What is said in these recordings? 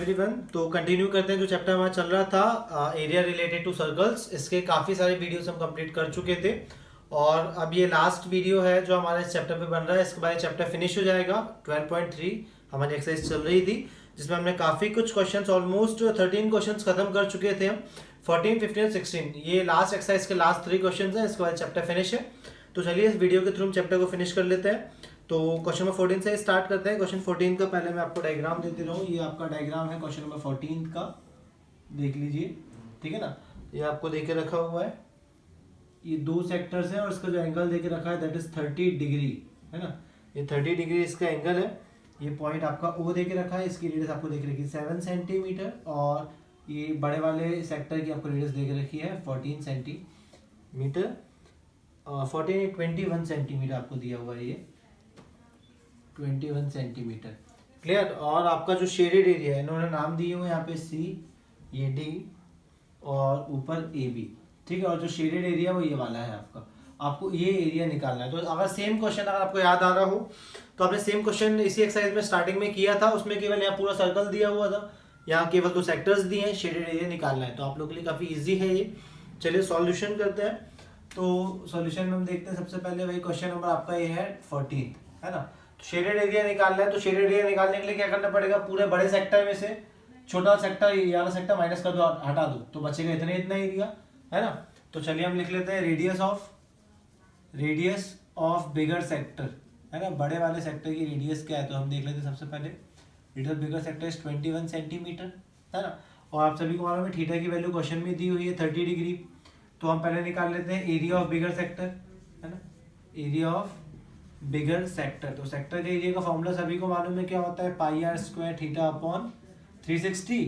Everyone. तो continue करते हैं जो चैप्टर हमारा चल रहा था एरिया रिलेटेड टू सर्कल्स। इसके काफ़ी सारे वीडियोस हम कंप्लीट कर चुके थे और अब ये लास्ट वीडियो है जो हमारे इस चैप्टर पे बन रहा है। इसके बाद चैप्टर फिनिश हो जाएगा। 12.3 हमारी एक्सरसाइज चल रही थी जिसमें हमने काफ़ी कुछ क्वेश्चंस, ऑलमोस्ट 13 क्वेश्चंस खत्म कर चुके थे हम। 14, 15, 16 ये लास्ट एक्सरसाइज के लास्ट 3 क्वेश्चन हैं। इसके बाद चैप्टर फिनिश है। तो चलिए इस वीडियो के थ्रू हम चैप्टर को फिनिश कर लेते हैं। तो क्वेश्चन नंबर 14 से स्टार्ट करते हैं। क्वेश्चन 14 का पहले मैं आपको डायग्राम देते रहूँ। ये आपका डायग्राम है क्वेश्चन नंबर 14 का, देख लीजिए, ठीक है ना। ये आपको देके रखा हुआ है, ये 2 सेक्टर्स हैं और इसका जो एंगल देके रखा है दैट इज 30 डिग्री, है ना। ये 30 डिग्री इसका एंगल है। ये पॉइंट आपका O देके रखा है, इसकी रेडियस आपको देख रखी है 7 सेंटीमीटर और ये बड़े वाले सेक्टर की आपको रेडियस देके रखी है 14 सेंटीमीटर। 21 सेंटीमीटर आपको दिया हुआ है, ये 21 सेंटीमीटर। क्लियर। और आपका जो शेडेड एरिया है इन्होंने नाम दिए हुए यहाँ पे C, ये D और ऊपर AB, ठीक है। और जो शेडेड एरिया वो ये वाला है आपका। आपको ये एरिया निकालना है। तो अगर सेम क्वेश्चन अगर आपको याद आ रहा हो तो आपने सेम क्वेश्चन इसी एक्सरसाइज में स्टार्टिंग में किया था। उसमें केवल यहाँ पूरा सर्कल दिया हुआ था, यहाँ केवल 2 सेक्टर्स दिए हैं, शेडेड एरिया निकालना है। तो आप लोग के लिए काफ़ी ईजी है ये। चलिए सॉल्यूशन करते हैं। तो सॉल्यूशन में हम देखते हैं सबसे पहले वही क्वेश्चन नंबर आपका ये है 14, है ना। तो शेडेड एरिया निकालना है। तो शेडेड एरिया निकालने के लिए क्या करना पड़ेगा, पूरे बड़े सेक्टर में से छोटा सेक्टर, ये वाला सेक्टर माइनस कर दो, हटा दो, तो बचेगा इतना एरिया, है ना। तो चलिए हम लिख लेते हैं रेडियस ऑफ बिगर सेक्टर, है ना। बड़े वाले सेक्टर की रेडियस क्या है तो हम देख लेते हैं सबसे पहले। Radius of bigger sector is 21 centimetre, है ना। और आप सभी को मालूम है थीटा की वैल्यू क्वेश्चन में दी हुई है 30 डिग्री। तो हम पहले निकाल लेते हैं एरिया ऑफ बिगर सेक्टर, है ना। एरिया ऑफ बिगर सेक्टर, तो सेक्टर के एरिया का फॉर्मूला सभी को मालूम है क्या होता है, पाई आर स्क्वायर थीटा अपॉन 360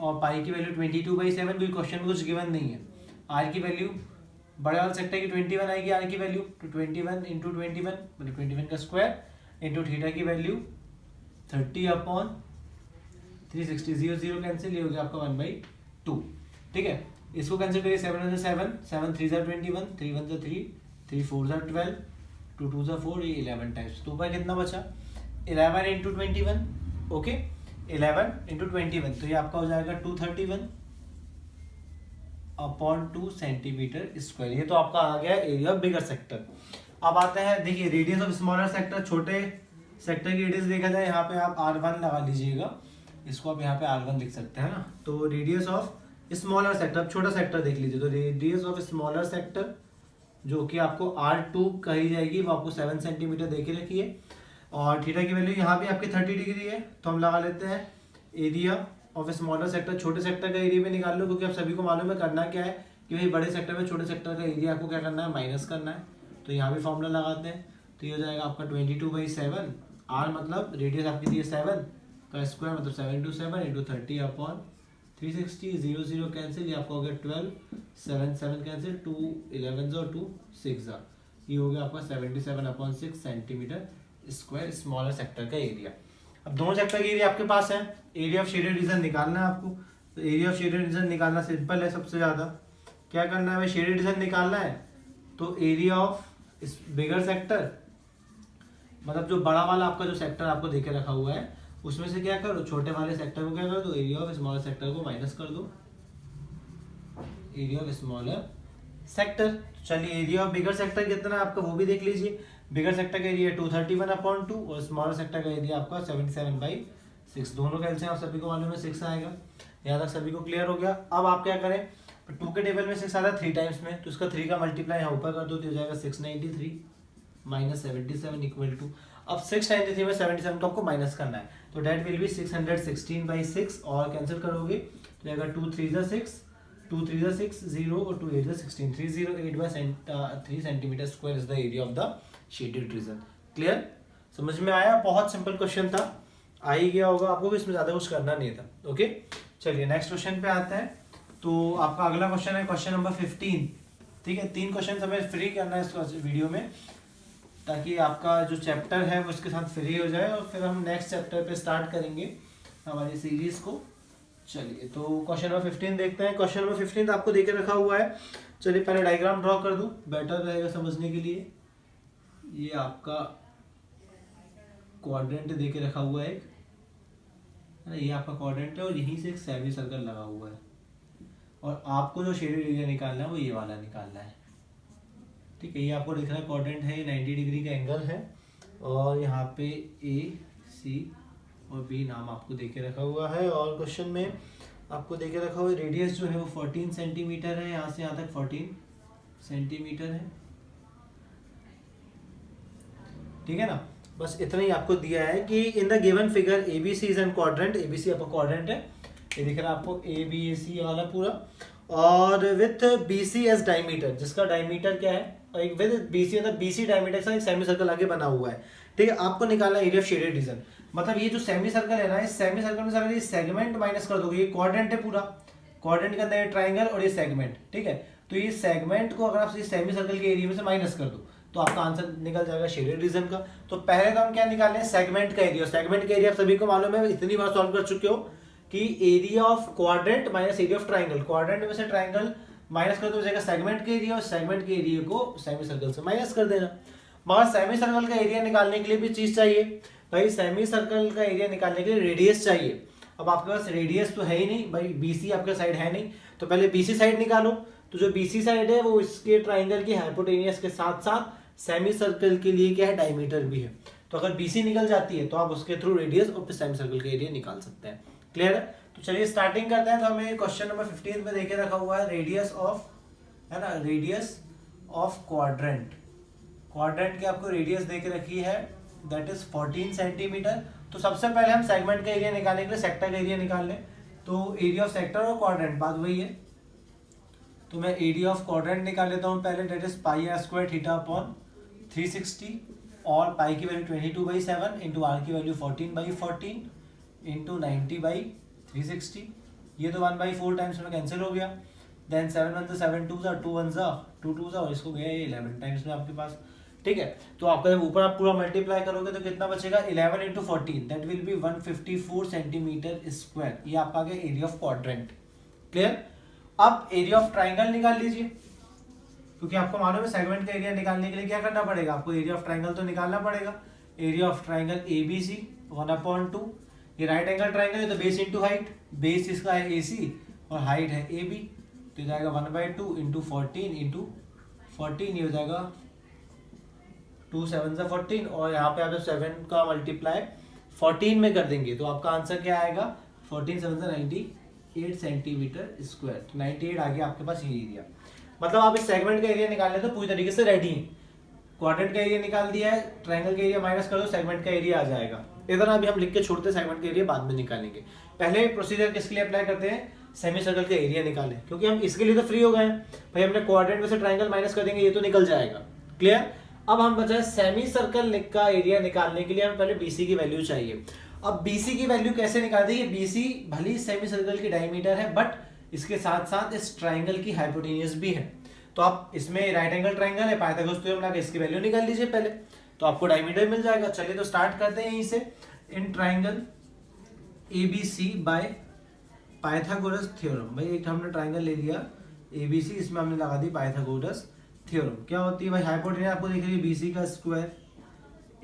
और पाई की वैल्यू 22/7। कोई क्वेश्चन में कुछ गिवन नहीं है। आर की वैल्यू बड़े वाले सेक्टर की 21 आएगी, आर की वैल्यू तो 21 इंटू 21 मतलब 21 का स्क्वायर इंटू थीटा की वैल्यू 30 अपॉन 360। 0 0 कैंसिल, ये हो गया आपका 1/2, ठीक है। इसको कैंसिल करिए, 7 7 7 3 21, 3 1 3, 3 4 12, 2 2 4, ये 11 टाइम्स। तो ऊपर कितना बचा, 11 इंटू 21, ओके, 11 इंटू 21, तो ये आपका हो जाएगा 231 अपॉन 2 सेंटीमीटर स्क्वायर। ये तो आपका आ गया एरिया ऑफ बिगर सेक्टर। अब आते हैं, देखिए रेडियस ऑफ स्मॉलर सेक्टर, छोटे सेक्टर की रेडियस देखा जाए यहाँ पे आप R1 लगा लीजिएगा, इसको आप यहाँ पे R1 लिख सकते हैं ना। तो रेडियस ऑफ स्मॉलर सेक्टर, अब छोटा सेक्टर देख लीजिए, तो रेडियस ऑफ स्मॉलर सेक्टर जो कि आपको R2 कही जाएगी वो आपको 7 सेंटीमीटर दे के रखी है। और थीटा की वैल्यू यहाँ भी आपकी 30 डिग्री है। तो हम लगा लेते हैं एरिया ऑफ स्मॉलर सेक्टर, छोटे सेक्टर का एरिया भी निकाल लो, क्योंकि आप सभी को मालूम है करना क्या है कि भाई बड़े सेक्टर में छोटे सेक्टर का एरिया आपको क्या करना है, माइनस करना है। तो यहाँ भी फॉर्मूला लगाते हैं, तो ये हो जाएगा आपका 22/7। आर मतलब रेडियस आपकी दी है 7 का स्क्वायर मतलब 7 इंटू 7 इंटू 30 अपॉन 360। 0 0 कैंसिल, ये आपका हो गया 12, 7 7 कैंसिल, 2 11 और 2 6, ये हो गया आपका 77/6 सेंटीमीटर स्क्वायर स्मॉलर सेक्टर का एरिया। अब दोनों सेक्टर का एरिया आपके पास है, एरिया ऑफ शेडेड रीजन निकालना है आपको। तो एरिया ऑफ शेडेड रीजन निकालना सिंपल है। सबसे ज़्यादा क्या करना है भाई, शेडेड रीजन निकालना है। तो एरिया ऑफ बिगर सेक्टर मतलब जो बड़ा वाला आपका जो सेक्टर आपको देके रखा हुआ है उसमें से क्या करो, छोटे वाले सेक्टर को क्या कर दो, एरिया ऑफ स्मॉलर सेक्टर को माइनस कर दो, एरिया ऑफ स्मॉलर सेक्टर। चलिए एरिया ऑफ बिगर सेक्टर कितना है आपका वो भी देख लीजिए। बिगर सेक्टर का एरिया 231/2 और स्मॉलर सेक्टर का एरिया आपका 77/6। दोनों का एलसीएम आप सभी को मालूम है 6 आएगा। यहाँ तक सभी को क्लियर हो गया। अब आप क्या करें, 2 के टेबल में 6 आता है 3 टाइम्स में, तो इसका 3 का मल्टीप्लाई यहाँ ऊपर कर दो, तो हो जाएगा 693 माइनस 77 इक्वल टू। अब 693 में 77 को आपको माइनस करना है, तो डेट विल बी 616/6 और कैंसिल करोगे तो जाएगा 2 3 6, 2 3 6 0 और 2 8 16, 308/3 centimetre square is the area of the shaded region. Clear, समझ में आया। बहुत सिंपल क्वेश्चन था, आ ही गया होगा आपको भी, इसमें ज्यादा कुछ करना नहीं था। ओके, चलिए नेक्स्ट क्वेश्चन पे आते हैं। तो आपका अगला क्वेश्चन है क्वेश्चन नंबर 15, ठीक है। 3 क्वेश्चन हमें फ्री करना है इस वीडियो में, ताकि आपका जो चैप्टर है वो इसके साथ फ्री हो जाए और फिर हम नेक्स्ट चैप्टर पे स्टार्ट करेंगे हमारी सीरीज को। चलिए तो क्वेश्चन नंबर 15 देखते हैं। क्वेश्चन नंबर 15 आपको देके रखा हुआ है। चलिए पहले डायग्राम ड्रॉ कर दूं, बेटर रहेगा समझने के लिए। ये आपका क्वाड्रेंट देके रखा हुआ है एक, है ना, ये आपका क्वाड्रेंट है और यहीं से एक सेमी सर्कल लगा हुआ है और आपको जो शेडेड एरिया निकालना है वो ये वाला निकालना है। ठीक है, ये आपको दिख रहा है क्वाड्रेंट है, ये 90 डिग्री का एंगल है और यहाँ पे ए सी और बी नाम आपको देके रखा हुआ है और क्वेश्चन में आपको देके रखा हुआ है रेडियस जो है वो 14 सेंटीमीटर है, यहाँ से यहाँ तक 14 सेंटीमीटर है। ठीक है ना, बस इतना ही आपको दिया है कि इन the given figure ABC is an quadrant, ABC आपका क्वाड्रेंट है, ये दिख रहा है आपको ए बी ए सी वाला पूरा, और विथ बीसी एज डायमीटर, जिसका डायमीटर क्या है, एक विद बीसी मतलब बीसी डायमीटर का एक सेमी सर्कल आगे बना हुआ है। ठीक है, आपको निकालना एरिया ऑफ शेडेड रीजन, मतलब ये जो सेमी सर्कल है ना, इस सेमी सर्कल में सारे सेगमेंट माइनस कर दोगे, ये क्वाड्रेंट है पूरा, क्वाड्रेंट के अंदर ये ट्राइंगल और ये सेगमेंट। ठीक है, तो ये सेगमेंट को अगर आप सेमी सर्कल के एरिया में से माइनस कर दो तो आपका आंसर निकल जाएगा शेडेड रीजन का। तो पहले तो हम क्या निकाल रहे हैं, सेगमेंट का एरिया। सेगमेंट का एरिया आप सभी को मालूम है, इतनी बार सॉल्व कर चुके हो कि area of quadrant minus area of triangle, quadrant में से ट्राइंगल माइनस कर दो जाएगा सेगमेंट के एरिया और सेगमेंट के एरिया को सेमी सर्कल से माइनस कर देना। मगर सेमी सर्कल का एरिया निकालने के लिए भी चीज चाहिए भाई, सेमी सर्कल का एरिया निकालने के लिए रेडियस चाहिए। अब आपके पास रेडियस तो है ही नहीं भाई, बीसी आपके साइड है नहीं, तो पहले बीसी साइड निकालो। तो जो बीसी साइड है वो इसके ट्राइंगल की हाइपोटेनियस के साथ साथ सेमी सर्कल के लिए क्या है, डायमीटर भी है। तो अगर बीसी निकल जाती है तो आप उसके थ्रू रेडियस और फिर सेमी सर्कल का एरिया निकाल सकते हैं। क्लियर है? तो चलिए स्टार्टिंग करते हैं। तो हमें क्वेश्चन नंबर 15 में देके रखा हुआ है रेडियस ऑफ, है ना, रेडियस ऑफ क्वाड्रेंट। क्वाड्रेंट की आपको रेडियस देके रखी है दैट इज 14 सेंटीमीटर। तो सबसे पहले हम सेगमेंट का एरिया निकालने के लिए सेक्टर का एरिया निकाल लें। तो एरिया ऑफ सेक्टर और क्वाड्रेंट बात वही है, तो मैं एरिया ऑफ क्वाड्रेंट निकाल लेता हूँ पहले, that is pi r square theta upon 360 और पाई की वैल्यू 22/7 इंटू आर की वैल्यू 14/14 इंटू 90/360। ये तो 1/4 टाइम्स में कैंसिल हो गया। देन 7 1 7 2 2 1 2 2 और इसको गया ये 11 टाइम्स में आपके पास। ठीक है, तो आपका जब ऊपर आप पूरा मल्टीप्लाई करोगे तो कितना बचेगा, 11 into 14 that will be 154 centimetre square. ये आपका आ गया एरिया ऑफ क्वाड्रेंट। क्लियर? अब एरिया ऑफ ट्राइंगल निकाल लीजिए, क्योंकि आपको मालूम है सेगमेंट का एरिया निकालने के लिए क्या करना पड़ेगा, आपको एरिया ऑफ ट्राइंगल तो निकालना पड़ेगा। एरिया ऑफ ट्राइंगल ABC 1/2, ये राइट एंगल ट्राइंगल है तो बेस इंटू हाइट, बेस इसका है AC और हाइट है AB, तो ये जाएगा 1/2 इंटू 14 इंटू 14, ये हो जाएगा 2 7 से 14 और यहाँ पे आप जब 7 का मल्टीप्लाई 14 में कर देंगे तो आपका आंसर क्या आएगा, 14 7 से 98 सेंटीमीटर स्क्वायर। तो 98 आ गया आपके पास ये एरिया। मतलब आप इस सेगमेंट का एरिया निकालने तो पूरी तरीके से रेडी है। क्वाड्रेंट का एरिया निकाल दिया है, ट्रायंगल का एरिया माइनस कर दो, सेगमेंट का एरिया आ जाएगा। इधर अभी हम लिख के छोड़ते हैं, सेगमेंट का एरिया बाद में निकालेंगे। पहले प्रोसीजर किसके लिए अप्लाई करते हैं, सेमी सर्कल का एरिया निकालें, क्योंकि हम इसके लिए तो फ्री हो गए हैं भाई, हमने क्वाड्रेंट में से ट्रायंगल माइनस कर देंगे, ये तो निकल जाएगा। क्लियर? अब हम बचा सेमी सर्कल का एरिया निकालने के लिए हमें पहले बीसी की वैल्यू चाहिए। अब बीसी की वैल्यू कैसे निकाल देंगे, बीसी भली सेमी सर्कल की डायमीटर है बट इसके साथ साथ इस ट्राइंगल की हाइपोटेनियस भी है। तो आप इसमें राइट एंगल ट्राइंगल है, पाइथागोरस थ्योरम लगा इसकी वैल्यू निकाल लीजिए पहले, तो आपको डायमीटर मिल जाएगा। चलिए तो स्टार्ट करते हैं यहीं से। In triangle ABC by Pythagoras theorem, भाई एक हमने ट्राइंगल ले लिया ABC, इसमें हमने लगा दी पाइथागोरस थ्योरम। क्या होती है भाई, हाइपोटेनियस आपको दिख रही है BC का square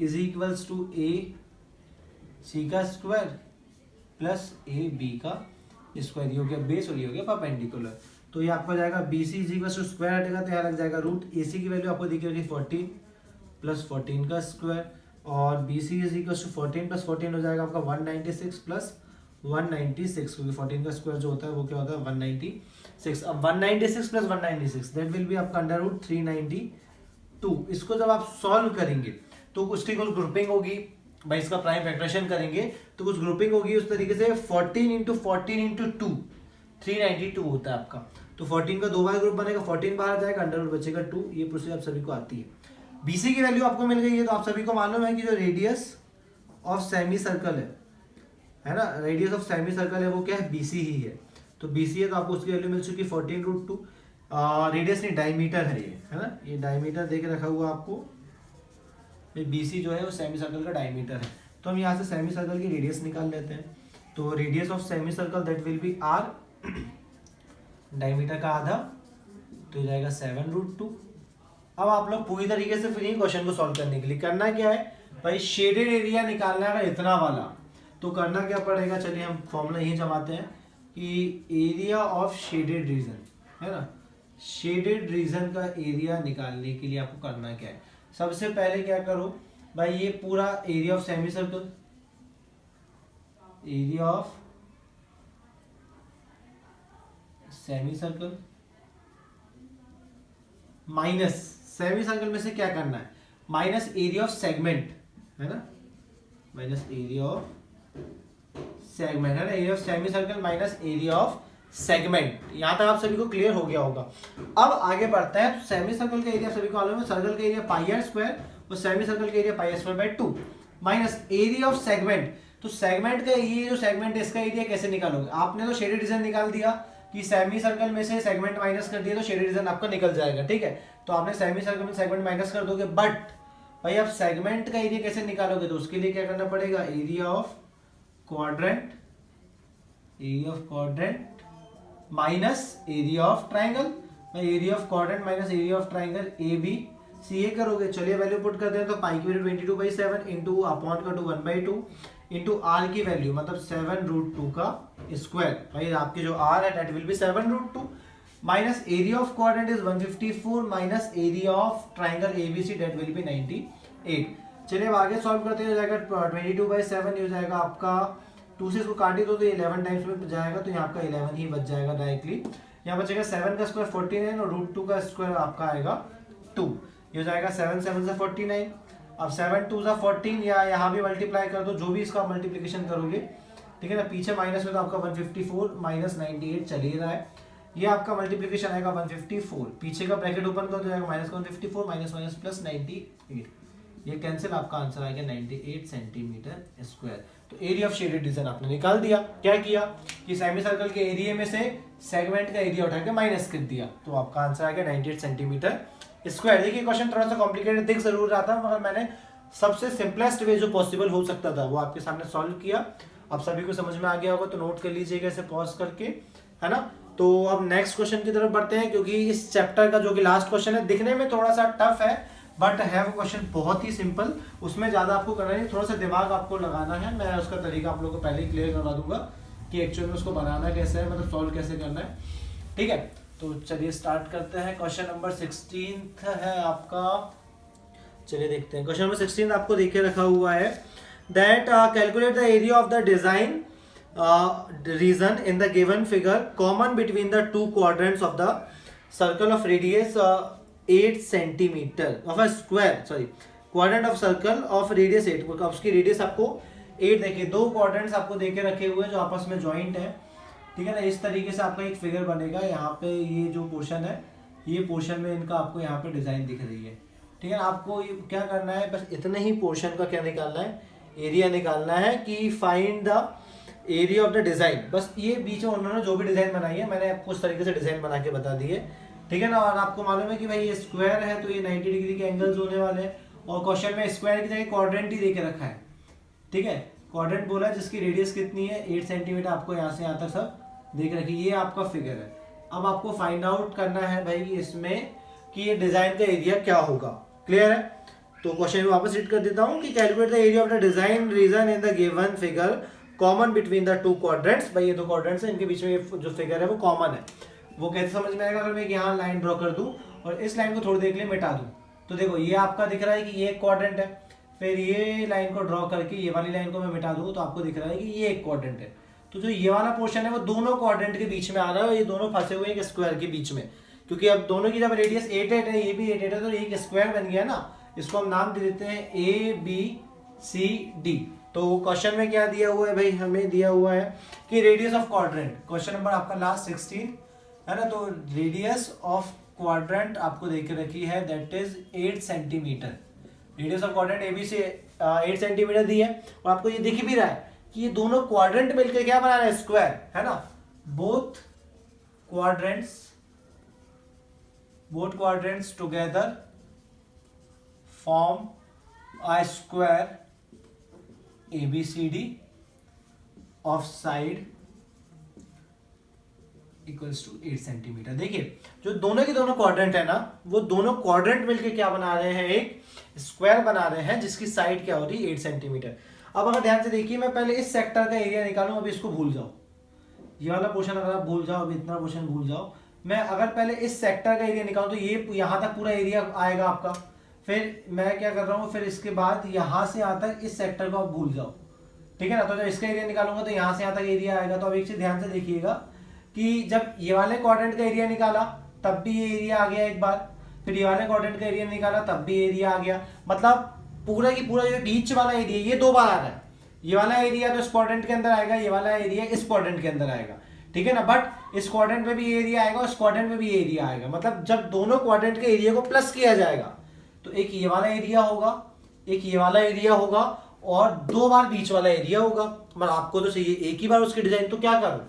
is equals to AC का स्क्वायर प्लस AB का स्क्वायर, ये हो गया बेस और ये हो गया परपेंडिकुलर। तो ये आपको जाएगा BC is equals to square हटेगा तो यहाँ लग जाएगा रूट, AC की वैल्यू आपको दिख रही है 14 प्लस 14 का स्क्वायर और BC is equals to 14 plus 14 हो जाएगा आपका 196 प्लस 196, क्योंकि 14 का स्क्वायर जो होता है वो क्या होता है 196। अब 196 प्लस 196 दैट विल बी आपका अंडर रूट 392। इसको जब आप सॉल्व करेंगे तो उसकी कुछ ग्रुपिंग होगी भाई, इसका प्राइम फैक्टरेशन करेंगे तो कुछ ग्रुपिंग होगी उस तरीके से 14 इंटू 14 इंटू 2 392 होता है आपका। तो 14 का 2 बार ग्रुप बनेगा, 14 बाहर जाएगा, अंडर रूट बचेगा 2। ये प्रोसीजर आप सभी को आती है। BC की वैल्यू आपको मिल गई है, तो आप सभी को मालूम है कि जो रेडियस ऑफ सेमी सर्कल है ना, रेडियस ऑफ सेमी सर्कल है वो क्या है, BC ही है। तो BC है तो आपको उसकी वैल्यू मिल चुकी है 14√2। रेडियस नहीं डायमीटर है ये, है ना, ये डायमीटर देके रखा हुआ आपको। BC जो है वो सेमी सर्कल का डायमीटर है। तो हम यहाँ से सेमी सर्कल की रेडियस निकाल लेते हैं। तो radius of semi circle that will be R, diameter का आधा, तो जाएगा 7√2। अब आप लोग पूरी तरीके से फ्री क्वेश्चन को सॉल्व करने के लिए करना क्या है भाई, शेडेड एरिया निकालना है इतना वाला, तो करना क्या पड़ेगा, चलिए हम फॉर्मूला यही जमाते हैं कि एरिया ऑफ शेडेड रीजन है ना, शेडेड रीजन का एरिया निकालने के लिए आपको करना क्या है, सबसे पहले क्या करो भाई, ये पूरा area of semi circle, area of semi circle minus semi circle में से क्या करना है, माइनस एरिया ऑफ सेगमेंट है ना, माइनस एरिया ऑफ सेगमेंट है ना, area of semi circle minus area of segment. यहां तक आप सभी को क्लियर हो गया होगा। अब आगे बढ़ते हैं। तो सेमी सर्कल का एरिया सभी को मालूम है, सर्कल का एरिया पाई आर स्क्वायर और सेमी सर्कल का area pi r square by 2 minus area of segment. तो सेगमेंट का ये जो सेगमेंट है इसका एरिया कैसे निकालोगे, आपने तो शेडेड रीजन निकाल दिया कि सेमी सर्कल में से सेगमेंट माइनस कर दिया तो शेडेड रीजन आपका निकल जाएगा, ठीक है। तो आपने सेमी सर्कल में सेगमेंट माइनस कर दोगे, बट भाई आप सेगमेंट का एरिया कैसे निकालोगे, तो उसके लिए क्या करना पड़ेगा, area of quadrant, area of quadrant minus area of triangle, area of quadrant minus area of triangle A B C, ये करोगे। चलिए वैल्यू पुट करते हैं, तो पाई की वैल्यू 22/7 इंटू अपॉन का 2 1/2 इंटू आर की वैल्यू मतलब 7√2 का स्क्वायर, भाई आपकी जो आर है that will be 7√2 minus area of quadrant is 154 minus area of triangle ABC that will be 98। चलिए अब आगे सॉल्व करते हैं, हो जाएगा 22/7 हो जाएगा आपका, 2 से इसको काटी दो तो 11 टाइम्स में जाएगा, तो यहाँ आपका 11 ही बच जाएगा डायरेक्टली। यहाँ बचेगा 7 का स्क्वायर 49 और √2 का स्क्वायर आपका आएगा 2, ये हो जाएगा 7 7 से 49। अब 7 2 से 14 या यहाँ भी मल्टीप्लाई कर दो, जो भी इसका मल्टीप्लिकेशन करोगे, ठीक है ना। पीछे माइनस में तो आपका 154 माइनस 98 चल ही रहा है, ये आपका मल्टीप्लिकेशन आएगा 154, पीछे का ब्रैकेट ओपन कर जाएगा माइनस 154 माइनस माइनस प्लस 98, ये कैंसिल, आपका आंसर आएगा 98 सेंटीमीटर स्क्वायर। तो एरिया ऑफ शेडेड रीजन आपने निकाल दिया। क्या किया कि सेमी सर्कल के एरिया में से सेगमेंट का एरिया उठा के माइनस कर दिया, तो आपका आंसर आएगा 98 सेंटीमीटर स्क्वायर। देखिए क्वेश्चन थोड़ा सा कॉम्प्लिकेटेड दिख जरूर रहा था, मगर मैंने सबसे सिंपलेस्ट वे जो पॉसिबल हो सकता था वो आपके सामने सॉल्व किया। अब सभी को समझ में आ गया होगा, तो नोट कर लीजिएगा इसे पॉज करके, है ना। तो अब नेक्स्ट क्वेश्चन की तरफ बढ़ते हैं, क्योंकि इस चैप्टर का जो कि लास्ट क्वेश्चन है दिखने में थोड़ा सा टफ है, बट है वो क्वेश्चन बहुत ही सिंपल, उसमें ज्यादा आपको करना नहीं, थोड़ा सा दिमाग आपको लगाना है। मैं उसका तरीका आप लोगों को पहले ही क्लियर करवा दूंगा कि एक्चुअल में उसको बनाना कैसे है, मतलब सॉल्व कैसे करना है, ठीक है। तो चलिए स्टार्ट करते हैं। क्वेश्चन नंबर 16 है आपका, चलिए देखते हैं। क्वेश्चन नंबर 16 आपको देखे रखा हुआ है, that calculate the area of the design region in the given figure common between the 2 quadrants of the circle of radius 8 centimetre of a square, sorry quadrant of circle of radius 8, उसकी radius आपको 8, देखिए 2 quadrants आपको देके रखे हुए हैं जो आपस में ज्वाइंट है, ठीक है ना। इस तरीके से आपका एक फिगर बनेगा, यहाँ पे ये जो पोर्शन है, ये पोर्शन में इनका आपको यहाँ पे डिजाइन दिख रही है, ठीक है। आपको ये क्या करना है, बस इतने ही पोर्शन का क्या निकालना है, एरिया निकालना है कि find the area of the design. बस ये बीच में उन्होंने जो भी डिजाइन बनाई है, मैंने आपको उस तरीके से डिजाइन बना के बता दी है, ठीक है ना। और आपको मालूम है कि भाई ये स्क्वायर है तो ये 90 डिग्री के एंगल्स होने वाले हैं, और क्वेश्चन में स्क्वायर की जगह क्वाड्रेंट ही देके रखा है, ठीक है। क्वाड्रेंट बोला जिसकी रेडियस कितनी है 8 सेंटीमीटर, आपको यहाँ से यहाँ तक सब देख रखी, ये आपका फिगर है। अब आपको फाइंड आउट करना है भाई इसमें कि ये डिजाइन का एरिया क्या होगा, क्लियर है। तो क्वेश्चन में वापस रीड कर देता हूँ कि calculate the area of the design region in the given figure common between the 2 quadrants. भाई ये 2 क्वाड्रेंट्स है, इनके बीच में जो फिगर है वो कॉमन है। वो कैसे समझ में आएगा, अगर मैं यहाँ लाइन ड्रॉ कर दूं और इस लाइन को थोड़ी देर के लिए मिटा दूं, तो देखो ये आपका दिख रहा है कि ये एक क्वाड्रेंट है, फिर ये लाइन को ड्रॉ करके ये वाली लाइन को मैं मिटा दूं तो आपको दिख रहा है कि ये एक क्वाड्रेंट है। तो जो ये वाला पोर्शन है वो दोनों क्वाड्रेंट के बीच में आ रहा है, और ये दोनों फंसे हुए एक स्क्वायर के बीच में, क्योंकि अब दोनों की जब रेडियस 8 है, ये भी 8 है, तो एक स्क्वायर बन गया ना। इसको हम नाम दे देते हैं ABCD। तो क्वेश्चन में क्या दिया हुआ है भाई, हमें दिया हुआ है कि radius of quadrant, question number आपका लास्ट 16 है ना। तो रेडियस ऑफ क्वाड्रेंट आपको देख रखी है that is 8 centimetre. Radius of quadrant ABC 8 centimetre दी है, और आपको ये दिख भी रहा है कि ये दोनों क्वाड्रेंट मिलकर क्या बना रहे हैं, स्क्वायर, है ना। Both quadrants together form a square ABCD of side equals to 8 centimetre. देखिए जो दोनों के दोनों क्वाड्रेंट है ना, वो दोनों क्वाड्रेंट मिलके क्या बना रहे हैं, एक स्क्वायर बना रहे हैं जिसकी साइड क्या हो रही है 8 सेंटीमीटर। अब अगर ध्यान से देखिए, मैं पहले इस सेक्टर का एरिया निकालूं, अब इसको भूल जाओ, ये वाला पोर्शन अगर आप भूल जाओ, अब इतना पोर्शन भूल जाओ। मैं अगर पहले इस सेक्टर का एरिया निकालूं तो ये यहाँ तक पूरा एरिया आएगा आपका। फिर मैं क्या कर रहा हूँ, फिर इसके बाद यहाँ से यहाँ तक इस सेक्टर को आप भूल जाओ, ठीक है ना। तो जब इसका एरिया निकालूंगा तो यहाँ से यहाँ तक एरिया आएगा। तो अब एक चीज ध्यान से देखिएगा कि जब ये वाले क्वाड्रेंट का एरिया निकाला तब भी ये एरिया आ गया एक बार, फिर ये वाले क्वाड्रेंट का एरिया निकाला तब भी एरिया आ गया। मतलब पूरा की पूरा जो बीच वाला एरिया ये 2 बार आ रहा है। ये वाला एरिया तो इस क्वाड्रेंट के अंदर आएगा, ये वाला एरिया इस क्वाड्रेंट के अंदर आएगा, ठीक है ना। बट इस क्वाड्रेंट में भी एरिया आएगा और इस क्वाड्रेंट में भी एरिया आएगा। मतलब जब दोनों क्वाड्रेंट के एरिया को प्लस किया जाएगा तो एक ये वाला एरिया होगा, एक ये वाला एरिया होगा और 2 बार बीच वाला एरिया होगा। मतलब आपको तो चाहिए एक ही बार उसकी डिजाइन, तो क्या करो,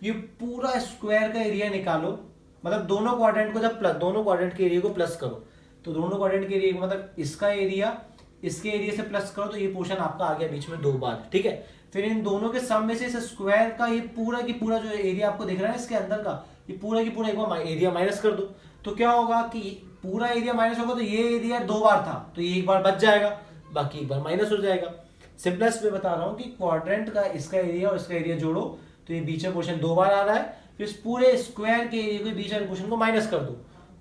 ये पूरा स्क्वायर का एरिया निकालो। मतलब दोनों क्वाड्रेंट को जब प्लस, दोनों क्वाड्रेंट के एरिया को प्लस करो तो दोनों क्वाड्रेंट के एरिया, मतलब इसका एरिया इसके एरिया से प्लस करो तो ये पोर्शन आपका आ गया बीच में 2 बार, ठीक है। फिर इन दोनों के सम में से इस स्क्वायर का ये पूरा की पूरा जो एरिया आपको दिख रहा है इसके अंदर का, ये पूरा की पूरा एक बार एरिया माइनस कर दो। तो क्या होगा कि पूरा एरिया माइनस होगा तो ये एरिया 2 बार था तो ये एक बार बच जाएगा, बाकी एक बार माइनस हो जाएगा। सिंपलेस्ट वे बता रहा हूँ कि क्वाड्रेंट का इसका एरिया और इसका एरिया जोड़ो तो ये बीच में पोर्शन 2 बार आ रहा है, फिर इस पूरे स्क्वायर के एरिया को बीच वाले पोर्शन को माइनस कर दो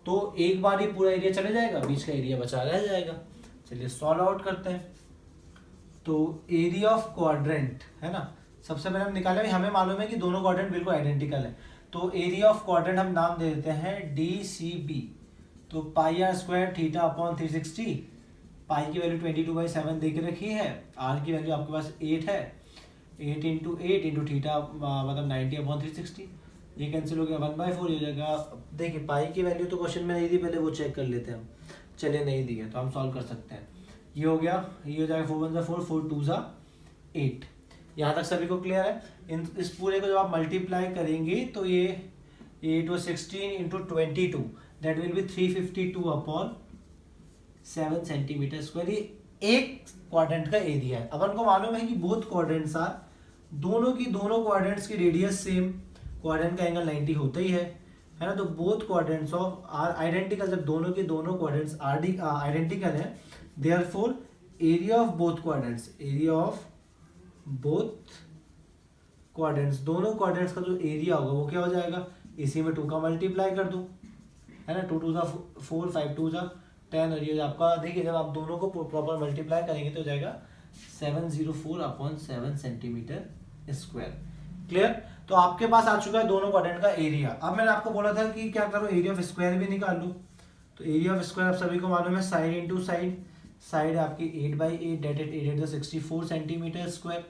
तो एक बार ये पूरा एरिया चले जाएगा, बीच का एरिया बचा रह जाएगा। चलिए सॉल्व आउट करते हैं। तो एरिया ऑफ क्वाड्रेंट है ना, सबसे पहले हम निकाले, हमें मालूम है कि दोनों क्वाड्रेंट बिल्कुल आइडेंटिकल है। तो एरिया ऑफ क्वाड्रेंट हम नाम दे देते हैं DCB। तो पाई आर स्क्वायर थीटा अपॉन 360, पाई की वैल्यू 22/7 दे के रखी है, आर की वैल्यू आपके पास 8 है, 8 इंटू थीटा मतलब 90/360, ये कैंसिल हो गया 1/4 हो जाएगा। देखिए पाई की वैल्यू तो क्वेश्चन में नहीं दी, पहले वो चेक कर लेते हैं हम। चलिए नहीं दी है तो हम सॉल्व कर सकते हैं। ये हो गया, ये हो जाएगा 4 1 4, 4 2 8। यहाँ तक सभी को क्लियर है। इस पूरे को जब आप मल्टीप्लाई करेंगे तो ये 8 और 16 into 22 that will be 352/7 centimetre square. ये एक क्वाड्रेंट का एरिया है। अपन को मालूम है कि बोथ क्वाड्रेंट्स आर, दोनों क्वाड्रेंट्स की रेडियस सेम, क्वाड्रेंट का एंगल 90 होता ही है ना। तो both quadrants of are identical, जब दोनों क्वाड्रेंट्स आइडेंटिकल है, therefore area of both quadrants, दोनों क्वाड्रेंट्स का जो एरिया होगा वो क्या हो जाएगा, इसी में 2 का मल्टीप्लाई कर दो, है ना। 2 2 4, 5 2 10 और ये आपका देखिए जब आप दोनों को प्रॉपर मल्टीप्लाई करेंगे तो हो जाएगा 704/7 सेंटीमीटर स्क्वायर। क्लियर। तो आपके पास आ चुका है दोनों क्वाड्रेंट का एरिया। अब मैंने आपको बोला था कि क्या करो, एरिया ऑफ स्क्वायर भी निकाल लो। तो एरिया ऑफ स्क्वायर आप सभी को मालूम है, साइड इंटू साइड, साइड आपकी 8/8 डेट 8 64 सेंटीमीटर स्क्वायर।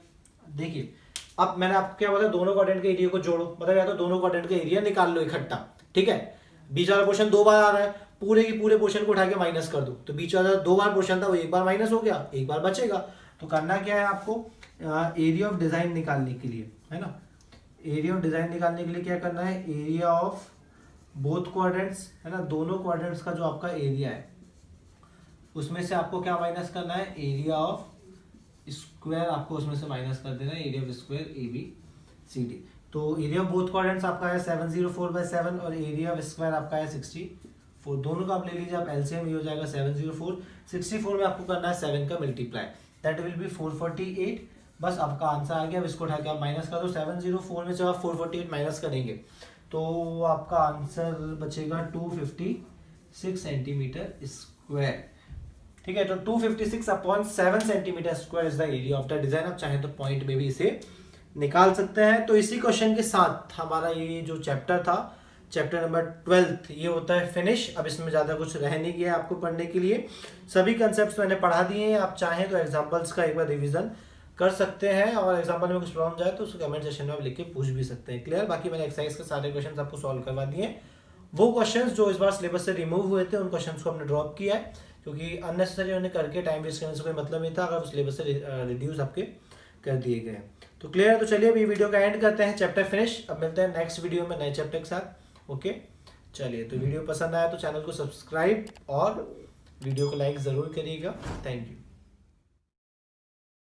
देखिए अब मैंने आपको क्या बोला, दोनों क्वाड्रेंट के एरिया को जोड़ो, मतलब या तो दोनों क्वाड्रेंट का एरिया निकाल लो इकट्ठा, ठीक है। बीच वाला पोर्शन 2 बार आ रहा है, पूरे की पूरे पोर्शन को उठा के माइनस कर दो, तो बीच वाला 2 बार पोर्शन था वो एक बार माइनस हो गया, एक बार बचेगा। तो करना क्या है आपको, एरिया ऑफ डिजाइन निकालने के लिए, है ना, एरिया ऑफ डिजाइन निकालने के लिए क्या करना है, एरिया ऑफ बोथ क्वाड्रेंट्स, है ना, दोनों क्वाड्रेंट्स का जो आपका एरिया है उसमें से आपको क्या माइनस करना है, एरिया ऑफ स्क्वायर आपको उसमें से माइनस कर देना है, एरिया ऑफ स्क्वायर ABCD। तो एरिया ऑफ बोथ क्वाड्रेंट्स आपका है 704/7 और एरिया ऑफ स्क्वायर आपका है 64। दोनों का आप ले लीजिए, आप एलसीएम, ये हो जाएगा 704, 64 में आपको करना है 7 का मल्टीप्लाई, दैट विल बी 448। बस आपका आंसर आ गया। अब इसको उठा के आप माइनस कर दो, 704 में जब आप 448 माइनस करेंगे तो आपका आंसर बचेगा 256 सेंटीमीटर स्क्वायर, ठीक है। तो 256/7 centimetre square is the area of the design. आप चाहें तो पॉइंट में भी इसे निकाल सकते हैं। तो इसी क्वेश्चन के साथ हमारा ये जो चैप्टर था, चैप्टर नंबर 12, ये होता है फिनिश। अब इसमें ज़्यादा कुछ रह नहीं गया आपको पढ़ने के लिए, सभी कंसेप्ट्स मैंने पढ़ा दिए हैं। आप चाहें तो एग्जाम्पल्स का एक बार रिविजन कर सकते हैं, और एग्जाम्पल में कुछ प्रॉब्लम जाए तो उसको कमेंट सेक्शन में आप लिख के पूछ भी सकते हैं। क्लियर। बाकी मैंने एक्सरसाइज के सारे क्वेश्चन आपको सॉल्व करवा दिए। वो क्वेश्चन जो इस बार सिलेबस से रिमूव हुए थे उन क्वेश्चन को हमने ड्रॉप किया है, क्योंकि अननेसेसरी उन्हें करके टाइम वेस्ट करने से कोई मतलब नहीं था, अगर वो सिलेबस से रिड्यूस आपके कर दिए गए। तो क्लियर। तो चलिए अभी वीडियो का एंड करते हैं, चैप्टर फिनिश। अब मिलते हैं नेक्स्ट वीडियो में नए चैप्टर के साथ। ओके चलिए, तो वीडियो पसंद आया तो चैनल को सब्सक्राइब और वीडियो को लाइक ज़रूर करिएगा। Thank you.